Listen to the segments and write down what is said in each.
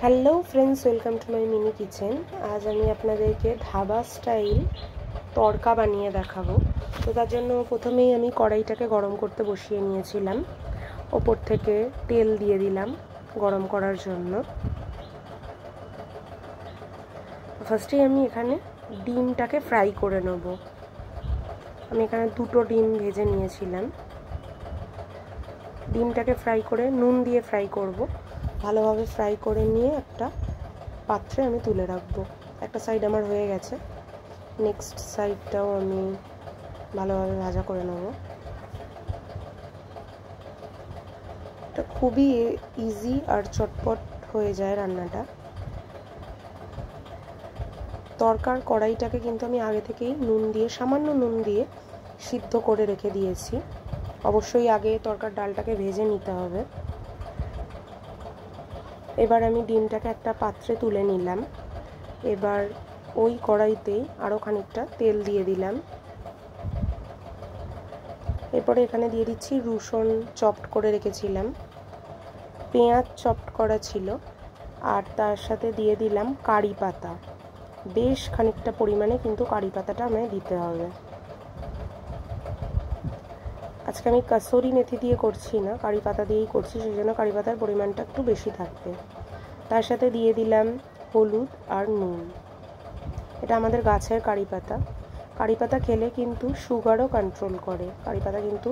Hello friends, welcome to my mini kitchen. আজ আমি আপনাদেরকে ধাবা স্টাইল তড়কা বানিয়ে দেখাবো। তো তার জন্য প্রথমেই আমি কড়াইটাকে গরম করতে বসিয়ে নিয়েছিলাম। ওপর থেকে তেল দিয়ে দিলাম গরম করার জন্য। ফার্স্টেই আমি এখানে ডিমটাকে ফ্রাই করে নেব। আমি এখানে 2টো ডিম ভেজে নিয়েছিলাম। ডিমটাকে ফ্রাই করে নুন দিয়ে ফ্রাই করব। ভালোভাবে ফ্রাই করে নিয়ে একটা পাত্রে আমি তুলে রাখবো। একটা সাইড আমার হয়ে গেছে, নেক্সট সাইডটাও আমি ভালোভাবে ভাজা করে নেব। এটা খুবই ইজি আর চটপট হয়ে যায় রান্নাটা। তরকার কড়াইটাকে কিন্তু আমি আগে থেকেই নুন দিয়ে, সামান্য নুন দিয়ে সিদ্ধ করে রেখে দিয়েছি। অবশ্যই আগে তরকার ডালটাকে ভেজে নিতে হবে। এবার আমি ডিমটাকে একটা পাত্রে তুলে নিলাম। এবার ওই কড়াইতেই আরও খানিকটা তেল দিয়ে দিলাম। এরপরে এখানে দিয়ে দিচ্ছি রসুন চপড করে রেখেছিলাম, পেঁয়াজ চপড করা ছিল, আর তার সাথে দিয়ে দিলাম কারি পাতা। বেশ খানিকটা পরিমাণে কিন্তু কারি পাতাটা আমায় দিতে হবে। আজকে আমি কাসুরি মেথি দিয়ে করছি না, কারি পাতা দিয়েই করছি, সেই জন্য কারি পাতার পরিমাণটা একটু বেশি থাকবে। তার সাথে দিয়ে দিলাম হলুদ আর নুন। এটা আমাদের গাছের কারি পাতা। কারি পাতা খেলে কিন্তু সুগারও কন্ট্রোল করে। কারি পাতা কিন্তু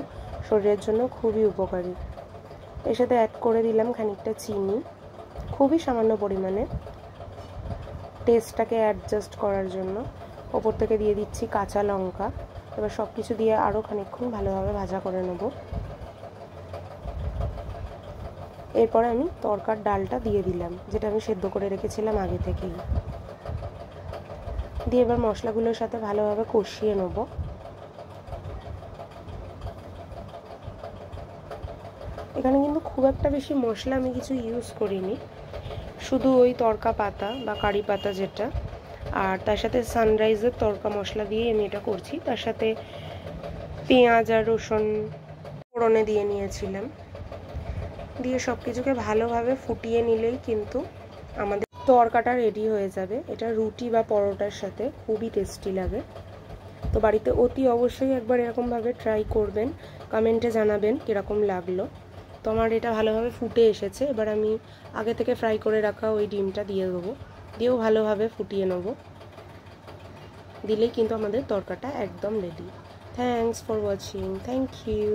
শরীরের জন্য খুবই উপকারী। এর সাথে অ্যাড করে দিলাম খানিকটা চিনি, খুবই সামান্য পরিমাণে, টেস্টটাকে অ্যাডজাস্ট করার জন্য। ওপর থেকে দিয়ে দিচ্ছি কাঁচা লঙ্কা। এবার সব কিছু দিয়ে আরও খানিকক্ষণ ভালোভাবে ভাজা করে নেব। এরপরে আমি তরকার ডালটা দিয়ে দিলাম, যেটা আমি সেদ্ধ করে রেখেছিলাম আগে থেকেই। দিয়ে এবার মশলাগুলোর সাথে ভালোভাবে কষিয়ে নেব। এখানে কিন্তু খুব একটা বেশি মশলা আমি কিছু ইউজ করিনি, শুধু ওই তড়কা পাতা বা কারি পাতা যেটা, আর তার সাথে সানরাইজের তড়কা মশলা দিয়ে আমি এটা করছি। তার সাথে পেঁয়াজ আর রসুন ফোড়নে দিয়ে নিয়েছিলাম। দিয়ে সব কিছুকে ভালোভাবে ফুটিয়ে নিলেই কিন্তু আমাদের তড়কাটা রেডি হয়ে যাবে। এটা রুটি বা পরোটার সাথে খুবই টেস্টি লাগে। তো বাড়িতে অতি অবশ্যই একবার এরকমভাবে ট্রাই করবেন, কমেন্টে জানাবেন কীরকম লাগলো। তো আমার এটা ভালোভাবে ফুটে এসেছে। এবার আমি আগে থেকে ফ্রাই করে রাখা ওই ডিমটা দিয়ে দেবো, দিয়েও ভালোভাবে ফুটিয়ে নেব। দিলেই কিন্তু আমাদের তরকাটা একদম ready. Thanks for watching. Thank you.